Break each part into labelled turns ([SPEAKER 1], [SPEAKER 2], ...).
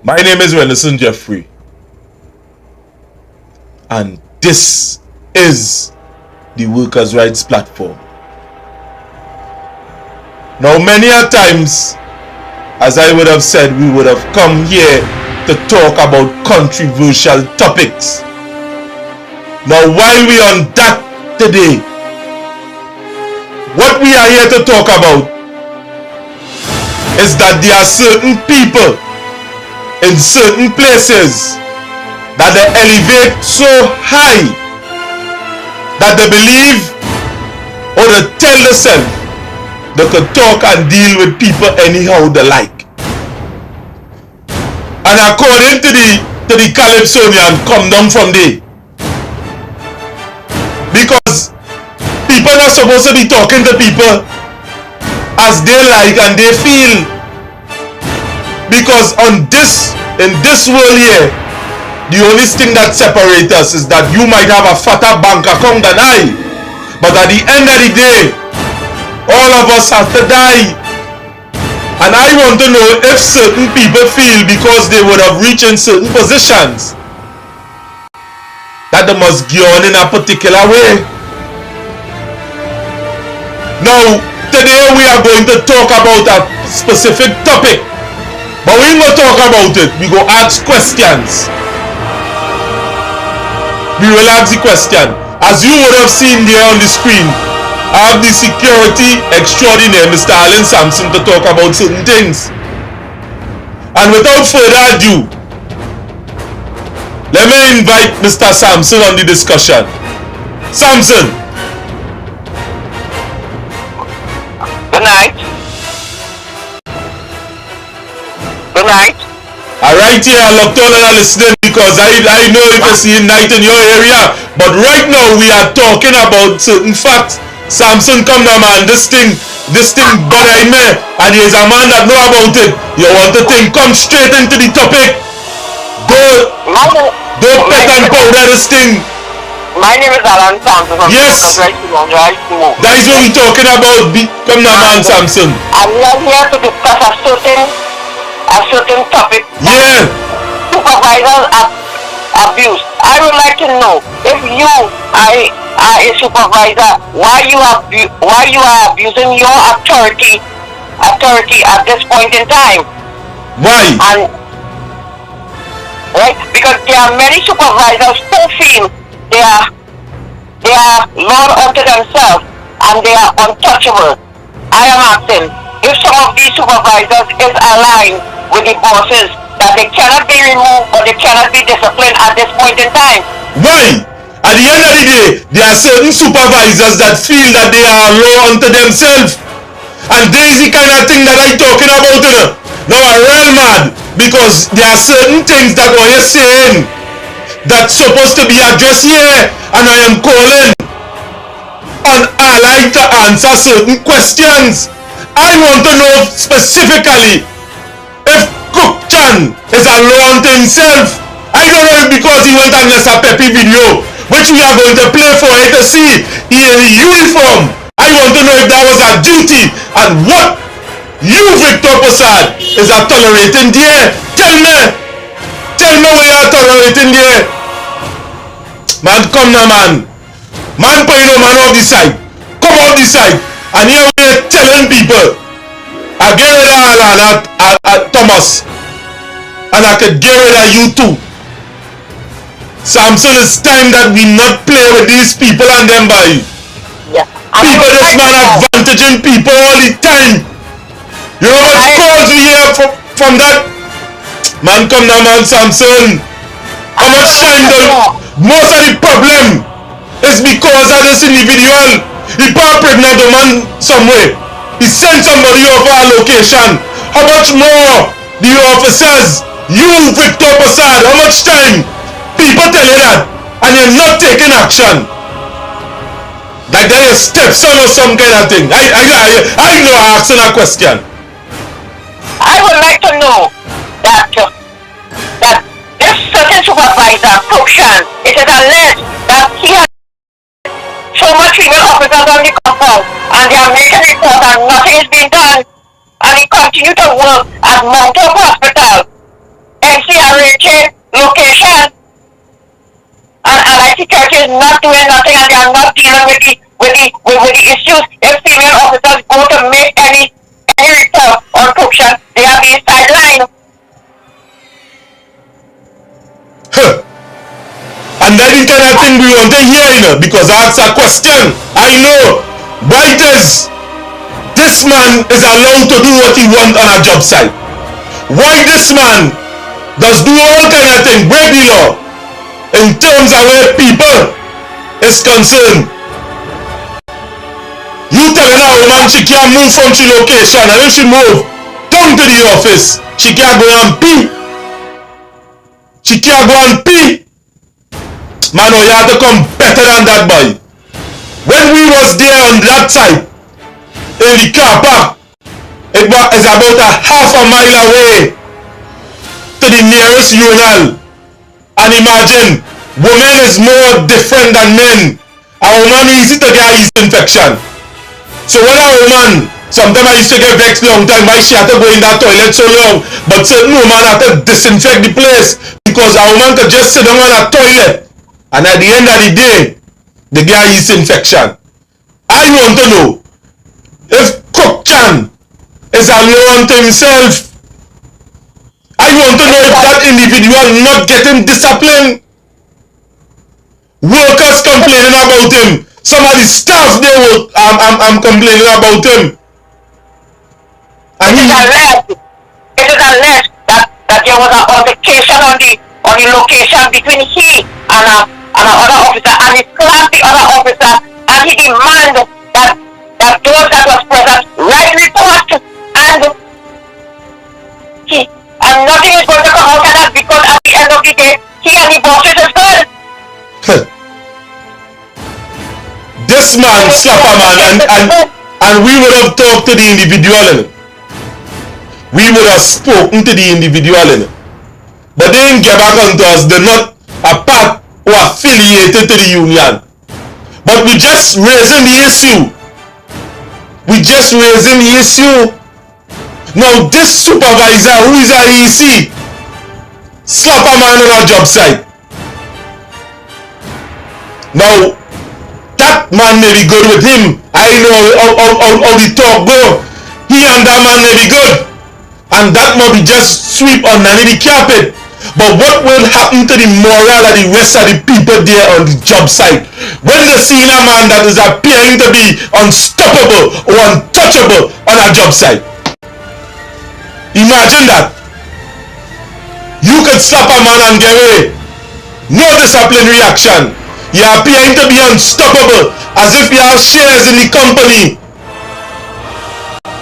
[SPEAKER 1] My name is Renison Jeffrey, and this is the Workers' Rights Platform. Now, many a times, as I would have said, we would have come here to talk about controversial topics. Now, while we are on that today, what we are here to talk about is that there are certain people in certain places that they elevate so high that they believe or they tell themselves they could talk and deal with people anyhow they like. And according to the Calypsonian, come down from there. Because people are supposed to be talking to people as they like and they feel. Because in this world here, the only thing that separates us is that you might have a fatter bank account than I. But at the end of the day, all of us have to die. And I want to know if certain people feel because they would have reached in certain positions that they must go on in a particular way. Now, today we are going to talk about a specific topic. But we ain't gonna talk about it. We go ask questions. We will ask the question. As you would have seen there on the screen, I have the security extraordinaire, Mr. Alan Sampson, to talk about certain things. And without further ado, let me invite Mr. Sampson on the discussion. Sampson.
[SPEAKER 2] Good night. Good night.
[SPEAKER 1] Alright, here I locked all and listening because I know if you see night in your area, but right now we are talking about certain facts. Samson, come now, man. This thing bothering me, and he's a man that know about it. You want to think? Come straight into the topic. Don't pet and powder this thing.
[SPEAKER 2] My name is Alan Sampson.
[SPEAKER 1] Yes. That is what we're talking about. Come now, man, Samson.
[SPEAKER 2] And we are here to discuss a certain topic.
[SPEAKER 1] Yeah.
[SPEAKER 2] Supervisors abuse. I would like to know if you are a supervisor, why you are abusing your authority at this point in time.
[SPEAKER 1] Why?
[SPEAKER 2] And right, because there are many supervisors who feel they are Lord unto themselves and they are untouchable. I am asking if some of these supervisors is aligned with the bosses that they cannot be removed or they cannot be disciplined at this point in time.
[SPEAKER 1] Why? At the end of the day, there are certain supervisors that feel that they are law unto themselves. And this is the kind of thing that I'm talking about. Now I'm real mad because there are certain things that what you're saying that's supposed to be addressed here, and I am calling on Ally to answer certain questions. I want to know specifically if Cook Chan is a law unto himself. I don't know if because he went on a peppy video, which we are going to play for you to see he in a uniform. I want to know if that was a duty and what you, Victor Prasad, is a tolerating there. Tell me what you are tolerating there. Man, come now, man. Man, put you man off this side. Come off this side. And here we are telling people, I get rid of Alan Thomas, and I could get rid of you too. Samson, it's time that we not play with these people and them by.
[SPEAKER 2] Yeah.
[SPEAKER 1] People, this man advantaging people all the time. You know what calls we hear from that? Man, come now, man, Samson. How much time most of the problem is because of this individual. He probably pregnant a man somewhere. He sent somebody off our location. How much more the officers, you, Victor Prasad, how much time? People tell you that and you're not taking action. Like they're your stepson or some kind of thing. I know I'm asking a question.
[SPEAKER 2] I would like to know that this certain supervisor, Cookshan, it is alleged that he has so much female officers on the compound and they are making reports and nothing is being done, and he continues to work at Mount Hope Hospital see a reaching location and allied security is not doing nothing and they are not dealing with the issues. If female officers go to make any report on corruption, they are being sidelined.
[SPEAKER 1] And that is the kind of thing we want to hear, you know, because I asked a question. I know why does this man is allowed to do what he wants on a job site? Why this man does do all kind of things, break the law in terms of where people is concerned? You telling a woman she can't move from she location, and if she move down to the office, she can't go and pee. She can't go and pee. Man, oh, you have to come better than that, boy. When we was there on that side, in the car park, it was about a half a mile away to the nearest urinal. And imagine, women is more different than men. A woman easy to get yeast infection. So when a woman, sometimes I used to get vexed long time, why she had to go in that toilet so long, but certain woman had to disinfect the place because a woman could just sit down on a toilet. And at the end of the day, they get yeast infection. I want to know if Cook Chan is alone to himself. I want to know if that individual not getting disciplined. Workers complaining about him. Some of the staff they were complaining about him. And
[SPEAKER 2] it is alleged that there was an altercation on the location between he and another officer, and he slapped the other officer, and he demanded that those that was present write report, and nothing is going to come out of that because at the end of the day, he and the bosses is good.
[SPEAKER 1] This man slap a man, and we would have talked to the individual, we would have spoken to the individual, but they didn't get back onto us. They're not a part or affiliated to the union. But we just raising the issue. We just raising the issue. Now this supervisor who is a EC slap a man on a job site. Now that man may be good with him. I know how the talk go. He and that man may be good. And that might be just sweep underneath the carpet. But what will happen to the morale of the rest of the people there on the job site when they see a man that is appearing to be unstoppable or untouchable on a job site? Imagine that. You could slap a man and get away. No disciplinary action. You're appearing to be unstoppable as if you have shares in the company.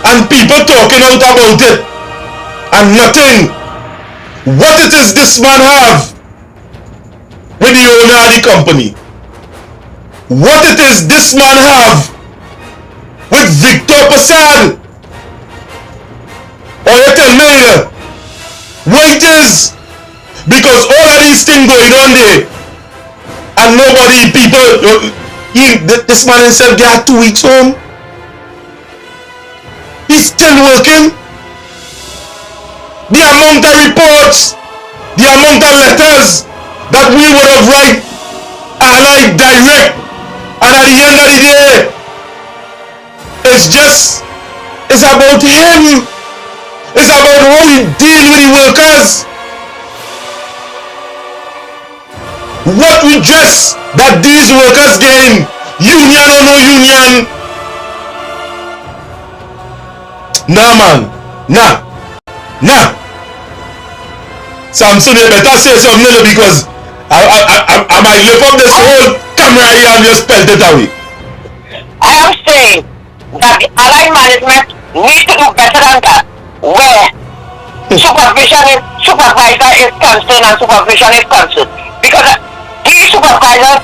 [SPEAKER 1] And people talking out about it. And nothing. What it is this man have with the owner of the company? What it is this man have with Victor Passad? Or you tell me what it is? Because all of these things going on there and nobody, people, this man himself got 2 weeks home. He's still working. The amount of reports, the amount of letters that we would have write are like direct, and at the end of the day, it's about him. It's about how he deal with the workers. What redress that these workers gain, union or no union? Nah, man, nah. Samson, you better say something because I might lift up this whole camera here and just pelt it away.
[SPEAKER 2] I am saying that the allied management needs to do better than that, where supervisor is concerned and supervision is concerned. Because these supervisors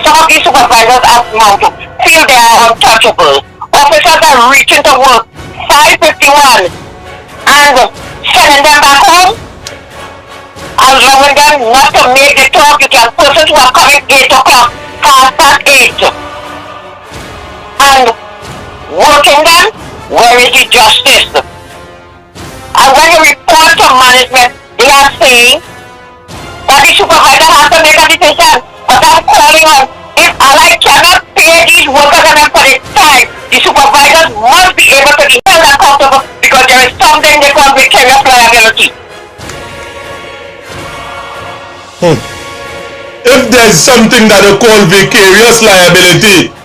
[SPEAKER 2] some of these supervisors have to feel they are untouchable. Officers are reaching to work 5:51 and sending them back home, allowing them not to make the talk. You can persons who are coming 8 o'clock, past 8, and working them. Where is the justice? And when you report to management, they are saying that the supervisor has to make a decision. But I'm calling on, if Ally cannot pay these workers and for the time, the supervisors must be able to be held accountable because there is something they call vicarious liability.
[SPEAKER 1] If there's something that they call vicarious liability,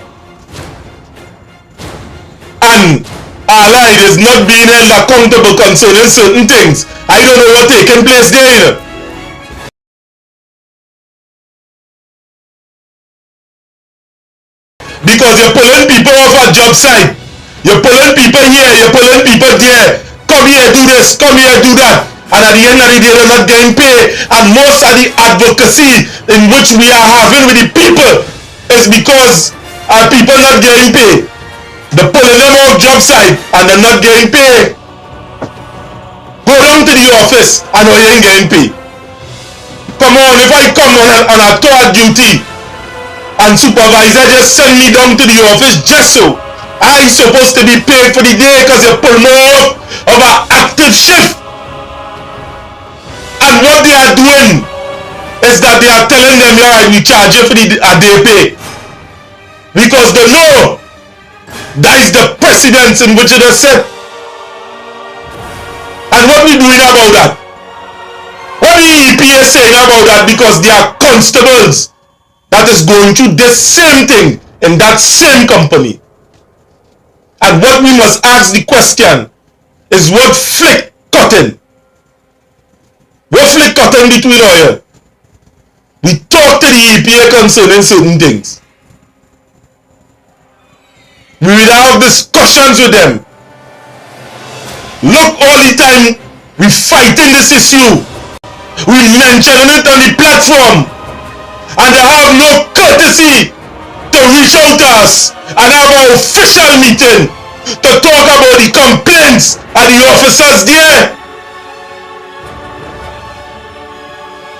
[SPEAKER 1] and Allied is not being held accountable concerning certain things, I don't know what's taking place there. Because you're pulling people off a job site, you're pulling people here, you're pulling people there, come here do this, come here do that, and at the end of the day they're not getting paid. And most of the advocacy in which we are having with the people is because our people not getting paid. They're pulling them off job site and they're not getting paid. Go down to the office and you ain't getting paid. Come on, if I come on a tour duty and supervisor just send me down to the office just so I'm supposed to be paid for the day because you pull me off of an active shift. And what they are doing is that they are telling them, yeah, we charge you for the day pay. Because they know that is the precedence in which it is set. And what we doing about that? What the EPA saying about that? Because they are constables that is going through this same thing in that same company. And what we must ask the question is what flick cotton? What flick cotton between oil? We talk to the EPA concerning certain things. We will have discussions with them. Look, all the time we fighting this issue. We mentioning it on the platform. And they have no courtesy to reach out to us and have an official meeting to talk about the complaints of the officers there.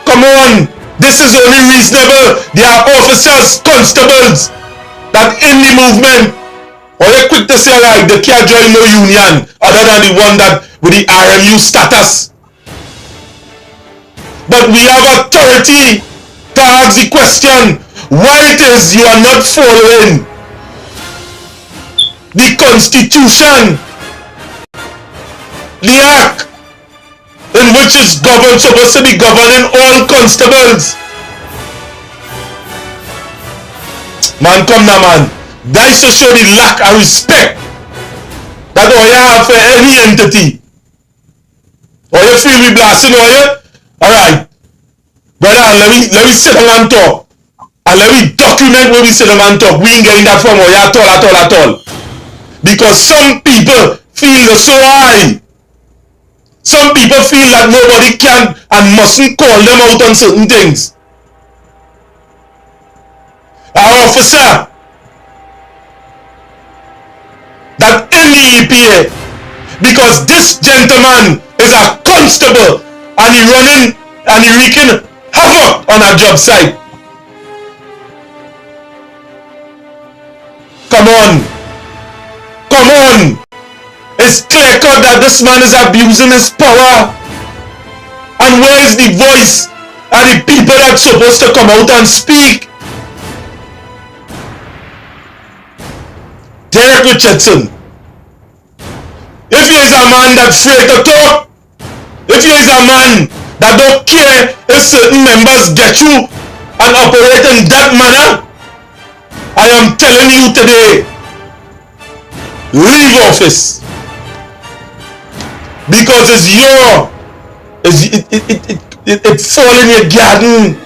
[SPEAKER 1] Come on, this is only reasonable. There are officers, constables that in the movement, or you're quick to say, like, they can't join no union other than the one that with the RMU status. But we have authority to ask the question why it is you are not following the Constitution, the Act in which is supposed to be governing all constables. Man, come now, man. That is to show the lack of respect that all you have for any entity. Or you feel me blasting, or you? Alright. Brother, let me sit down and talk. And let me document where we sit down and talk. We ain't getting that from all you at all. Because some people feel so high. Some people feel that nobody can and mustn't call them out on certain things. Our officer that in the EPA, because this gentleman is a constable and he running and he wreaking havoc on a job site. Come on. It's clear cut that this man is abusing his power. And where is the voice of the people that's supposed to come out and speak? Derek Richardson, if he is a man that's afraid to talk, if he is a man that don't care if certain members get you and operate in that manner, I am telling you today, leave office. Because it fall in your garden.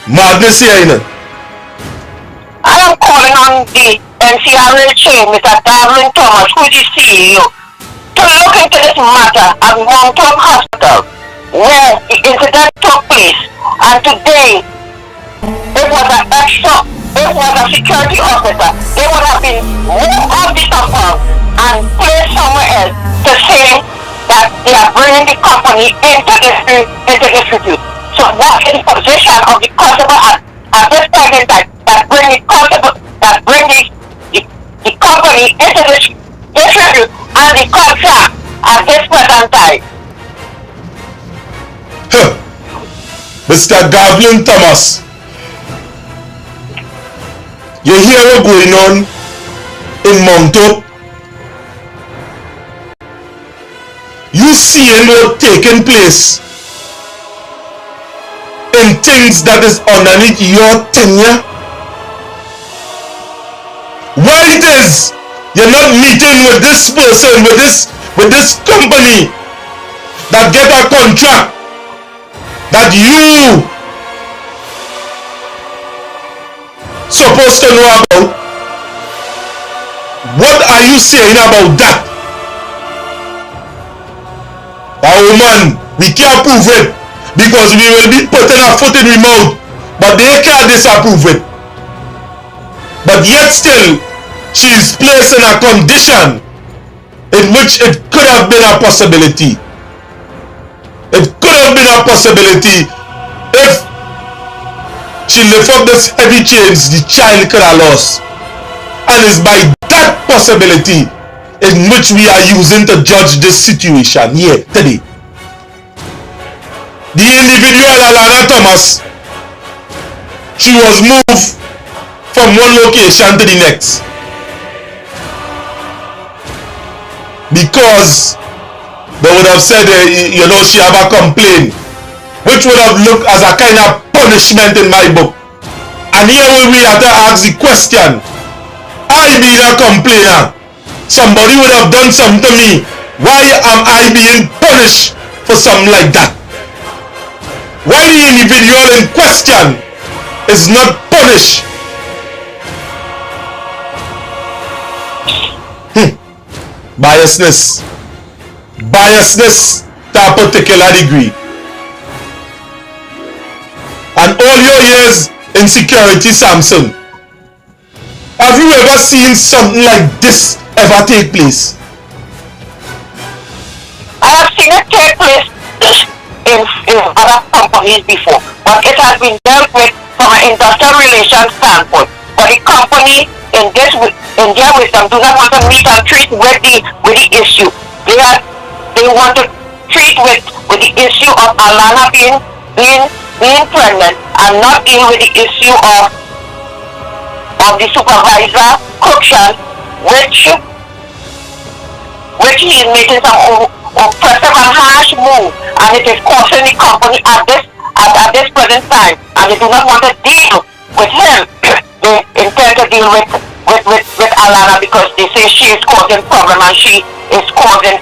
[SPEAKER 1] Madness here, you know.
[SPEAKER 2] I am calling on the NCRA chain, Mr. Darwin Thomas, who is the CEO, to look into this matter at long-term hospital where the incident took place. And today, it was a security officer. They would have been moved off the compound and placed somewhere else to say that they are bringing the company into dispute. So what is the position of the constable at this point in time that bring the company into and the contract at this present time.
[SPEAKER 1] Mr. Gavlin Thomas, you hear what going on in Mount Hope? You seeing what taking place in things that is underneath your tenure? Why it is you're not meeting with this person, with this company that get a contract that you supposed to know about? What are you saying about that? Woman, we can't prove it because we will be putting our foot in the mouth, but they can't disapprove it. But yet still, she is placed in a condition in which it could have been a possibility. It could have been a possibility if she lift up this heavy chains the child could have lost. And it's by that possibility in which we are using to judge this situation here today. The individual Alana Thomas, she was moved from one location to the next because they would have said, she have a complaint, which would have looked as a kind of punishment in my book. And here we have to ask the question, I being a complainer, somebody would have done something to me, why am I being punished for something like that? Why the individual in question is not punished? Biasness to a particular degree. And all your years in security, Samson, have you ever seen something like this ever take place?
[SPEAKER 2] I have seen it take place in other companies before, but it has been dealt with from an industrial relations standpoint. But the company, in their wisdom, do not want to meet and treat with the issue. They want to treat with the issue of Alana being pregnant and not deal with the issue of the supervisor Cruikshank, which he is making some oppressive and harsh move, and it is costing the company at this present time, and they do not want to deal with him. They intend to deal with Alana because they say she is causing problem and she is causing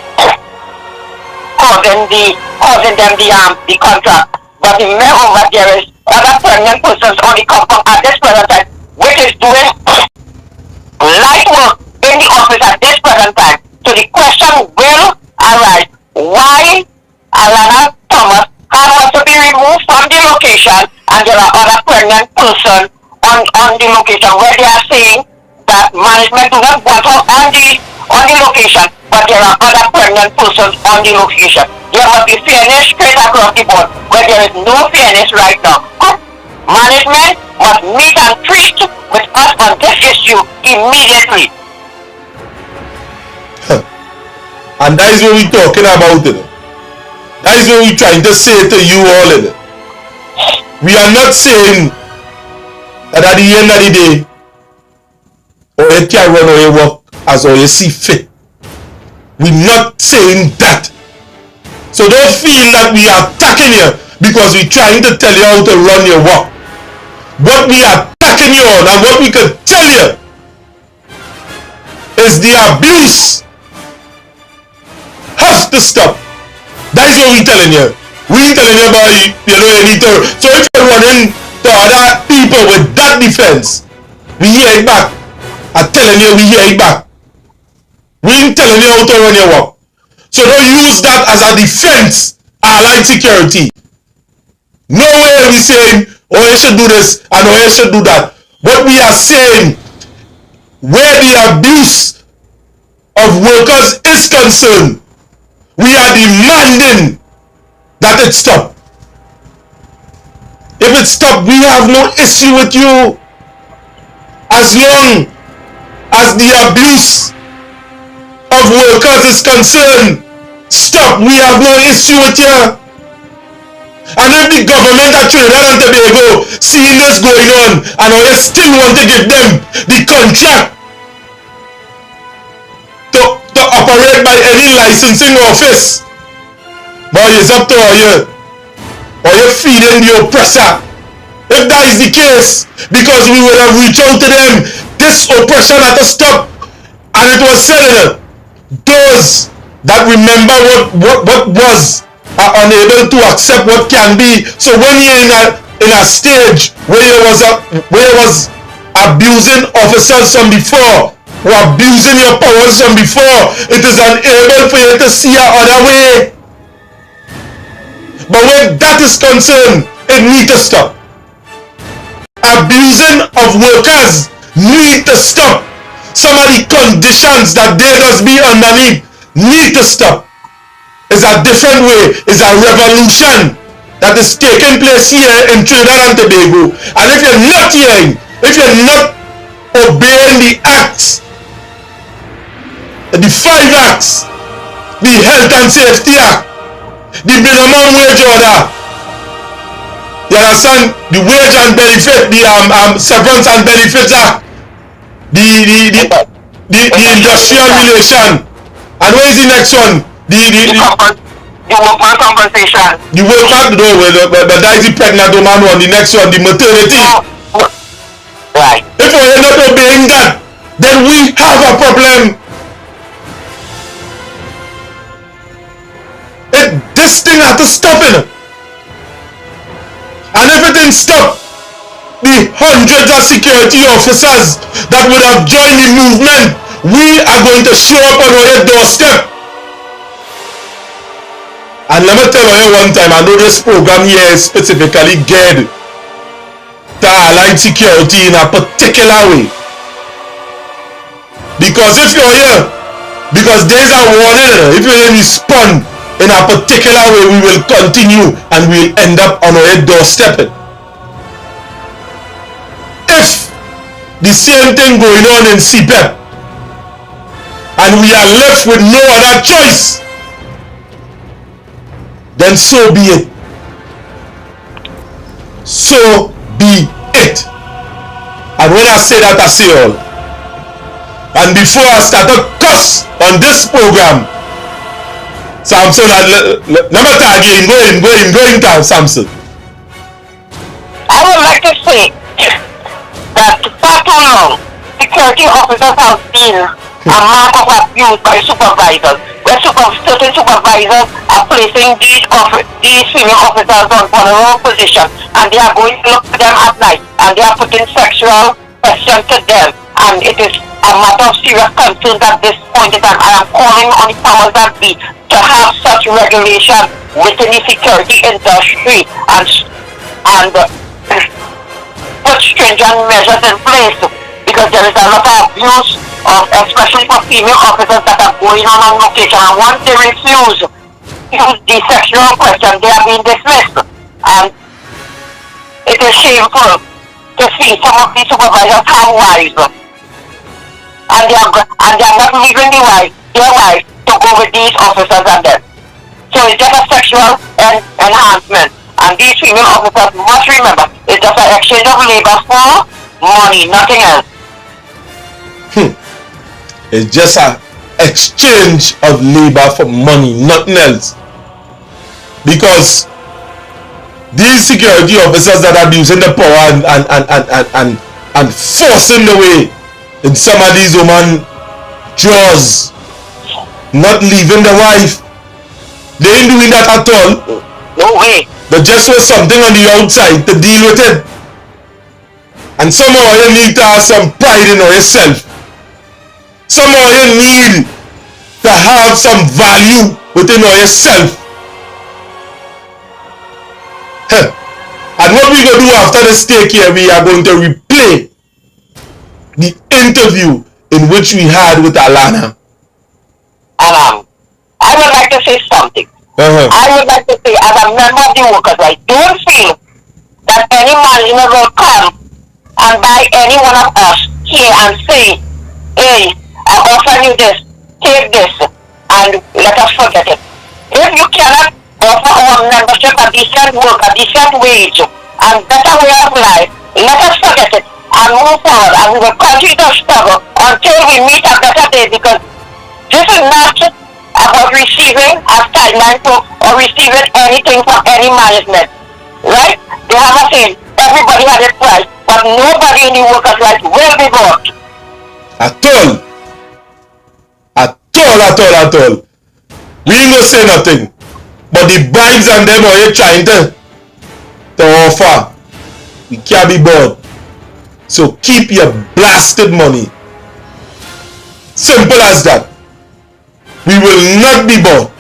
[SPEAKER 2] them the contract. But remember that there is other pregnant persons on the compound at this present time, which is doing light work in the office at this present time. So the question will arise, why Alana Thomas has to be removed from the location and there are other pregnant persons on the location where they are saying that management do not want her on the location, but there are other pregnant persons on the location. There must be fairness straight across the board, where there is no fairness right now. Management must meet and treat with us on this issue immediately.
[SPEAKER 1] And that is what we're talking about. That is what we're trying to say to you all. We are not saying that at the end of the day, or you can run or you work as or you see fit. We're not saying that. So don't feel that we are attacking you because we're trying to tell you how to run your work. What we are attacking you on and what we can tell you is the abuse has to stop. That is what we're telling you. We're telling you about, you need to. So if you're running to other people with that defense, we hear it back. I'm telling you, we hear it back. We ain't telling you how to run your work. So don't use that as a defense, allied security. No way are we saying, oh, you should do this and oh, you should do that. What we are saying, where the abuse of workers is concerned, we are demanding that it stop. If it stop, we have no issue with you. As long as the abuse of workers is concerned, stop. We have no issue with you. And if the government of Trinidad and Tobago seeing this going on and you still want to give them the contract to operate by any licensing office, boy, it's up to you. Or you're feeding the oppressor. If that is the case, because we would have reached out to them, this oppression had to stop. And it was said, those that remember what was are unable to accept what can be. So when you're in a stage where you was abusing officers from before, or abusing your powers from before, it is unable for you to see a other way. But when that is concerned, it needs to stop. Abusing of workers need to stop. Some of the conditions that they must be underneath need to stop. It's a different way. It's a revolution that is taking place here in Trinidad and Tobago. And if you're not hearing, if you're not obeying the acts, the 5 acts, the Health and Safety Act, the Minimum Wage Order, you understand, the Wage and Benefit, the Severance and Benefits Act, the Industrial Relation, and what is the next one? The
[SPEAKER 2] workman compensation.
[SPEAKER 1] The workman, no, but that is the pregnant woman one. The next one, the maternity.
[SPEAKER 2] Right.
[SPEAKER 1] If we are not obeying that, then we have a problem. This thing has to stop it. And if it didn't stop, the hundreds of security officers that would have joined the movement, we are going to show up on our doorstep. And let me tell you one time, I know this program here is specifically geared to allied security in a particular way. Because if you're here, because there's a warning, if you don't respond in a particular way, we will continue and we'll end up on our doorstep. If the same thing going on in CPEP and we are left with no other choice, then so be it. So be it. And when I say that, I say all. And before I start to cuss on this program, Samson, never again, go in time, Samson.
[SPEAKER 2] I would like to say that for too long, security officers have been a mark of abuse by supervisors. Where certain supervisors are placing these female officers on vulnerable positions, and they are going to look to them at night, and they are putting sexual questions to them, and it is a matter of serious concern at this point in time. I am calling on the powers that be to have such regulation within the security industry and put stringent measures in place, because there is a lot of abuse especially for female officers that are going on location, and once they refuse the sexual question, they are being dismissed. And it is shameful to see some of these supervisors have wives, and they are not leaving their wives to go with these officers and them. So it's just a sexual enhancement, and these female officers must remember it's just an exchange of labor for money, nothing else.
[SPEAKER 1] It's just an exchange of labor for money, nothing else. Because these security officers that are abusing the power and forcing the way in some of these women jaws, not leaving the wife, they ain't doing that at all.
[SPEAKER 2] No way.
[SPEAKER 1] But just was something on the outside to deal with it. And somehow you need to have some pride in yourself. Somehow you need to have some value within yourself. And what we're going to do after this take here, we are going to replay the interview in which we had with Alana.
[SPEAKER 2] I would like to say something. I would like to say, as a member of the workers, I don't feel that any management will come and buy any one of us here and say, hey, I offer you this, take this and let us forget it. If you cannot offer our membership a decent work, a decent wage, and better way of life, let us forget it and move forward, and we will continue to struggle until we meet a better day, because this is not about receiving a sideline or receiving anything from any management, right? They have a saying, everybody has a price, but nobody in the workers' rights will be bought.
[SPEAKER 1] At all. At all. We ain't gonna say nothing. But the bribes and them are trying to offer. We can't be bought. So keep your blasted money. Simple as that. We will not be bought.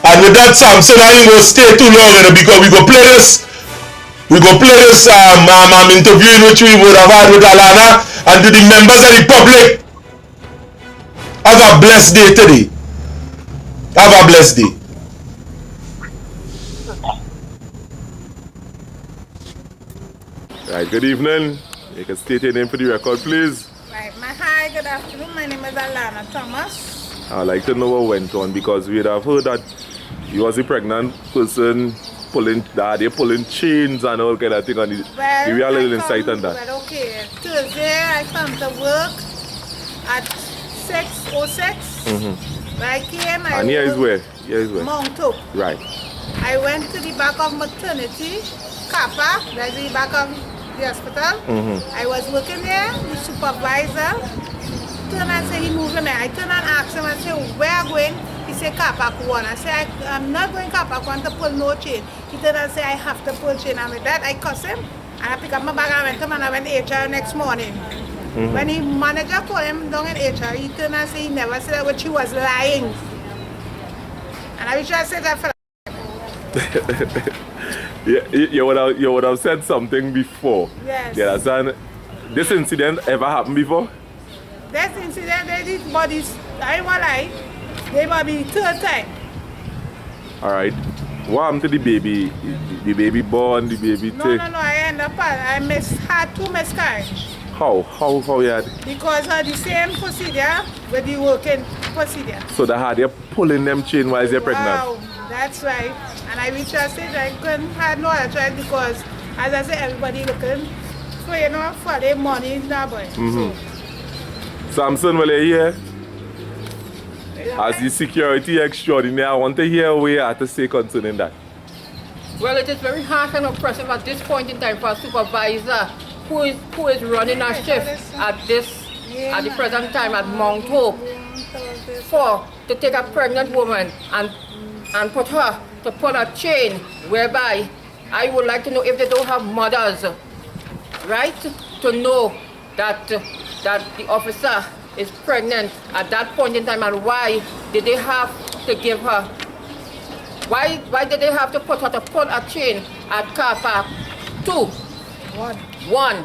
[SPEAKER 1] And with that, Samson, I ain't gonna stay too long, because we go play this. We go play this interview which we would have had with Alana and to the members of the public. Have a blessed day today. Have a blessed day.
[SPEAKER 3] Right, good evening. You can state your name for the record, please.
[SPEAKER 4] Right, hi, good afternoon. My name is Alana Thomas.
[SPEAKER 3] I'd like to know what went on, because we'd have heard that you was a pregnant person they're pulling chains and all kind of thing on the.
[SPEAKER 4] Well,
[SPEAKER 3] give you a little insight on that.
[SPEAKER 4] Well, okay. Thursday I come to work at 6:06. I came.
[SPEAKER 3] And here is where?
[SPEAKER 4] Mount Hope.
[SPEAKER 3] Right.
[SPEAKER 4] I went to the back of maternity, Kappa, that's the back of the hospital. I was working there, the supervisor turned and said he moved me. I turned and asked him, I said, where are you going? He said, Kapak 1. I said, I'm not going Kapak 1 to pull no chain. He turned and said, I have to pull chain. And with that, I cussed him. And I picked up my bag and I went to him and I went to HR next morning. When the manager called him down in HR, he turned and said he never said that, but she was lying. And I wish I said that for
[SPEAKER 3] Yeah, you would have said something before.
[SPEAKER 4] Yes.
[SPEAKER 3] You understand? This incident ever happened before?
[SPEAKER 4] This incident, they did bodies, I ain't gonna lie, they might be third time.
[SPEAKER 3] Alright. What happened to the baby? The baby born, the baby
[SPEAKER 4] No,
[SPEAKER 3] take?
[SPEAKER 4] I end up, I had 2 miscarriages.
[SPEAKER 3] How you had?
[SPEAKER 4] Because of the same procedure with the working procedure.
[SPEAKER 3] So they had you pulling them chain while you're pregnant?
[SPEAKER 4] Wow, that's right. And I wish I said I couldn't have no other choice, because, as I said, everybody looking for, for their money now, boy.
[SPEAKER 3] Samson, will you hear? As the security extraordinaire, I want to hear what you have to say concerning that.
[SPEAKER 5] Well, it is very harsh and oppressive at this point in time for a supervisor who is running a shift at the present time at Mount Hope to take a pregnant woman and put her to pull a chain, whereby I would like to know if they don't have mothers, right, to know that the officer is pregnant at that point in time, and why did they have to give her, why did they have to put her to pull a chain at car park 2? One,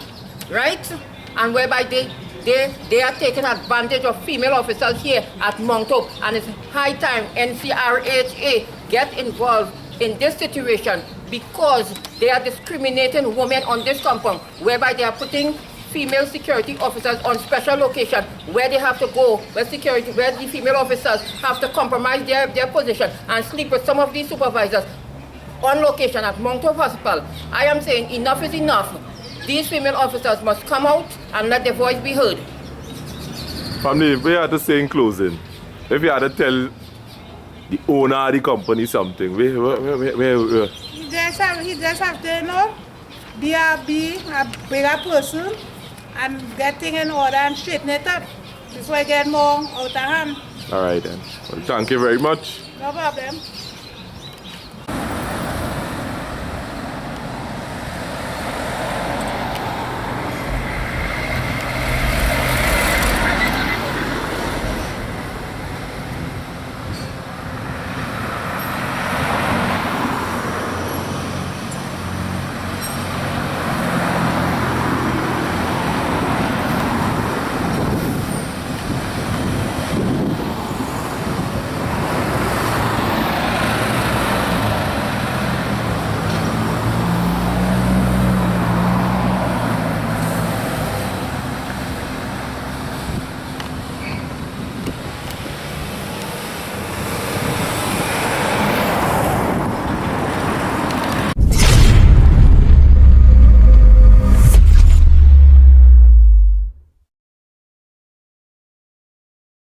[SPEAKER 5] right? And whereby they are taking advantage of female officers here at Mount Hope, and it's high time NCRHA get involved in this situation, because they are discriminating women on this compound, whereby they are putting female security officers on special location where they have to go, where the female officers have to compromise their position and sleep with some of these supervisors on location at Mount Hope Hospital. I am saying enough is enough. These female officers must come out and let their voice be heard.
[SPEAKER 3] Family, if you had to say in closing, if you had to tell the owner of the company something, where?
[SPEAKER 4] He just have to, be a bigger person and get things in order and straighten it up before I get more out of hand.
[SPEAKER 3] All right then. Well, thank you very much.
[SPEAKER 4] No problem.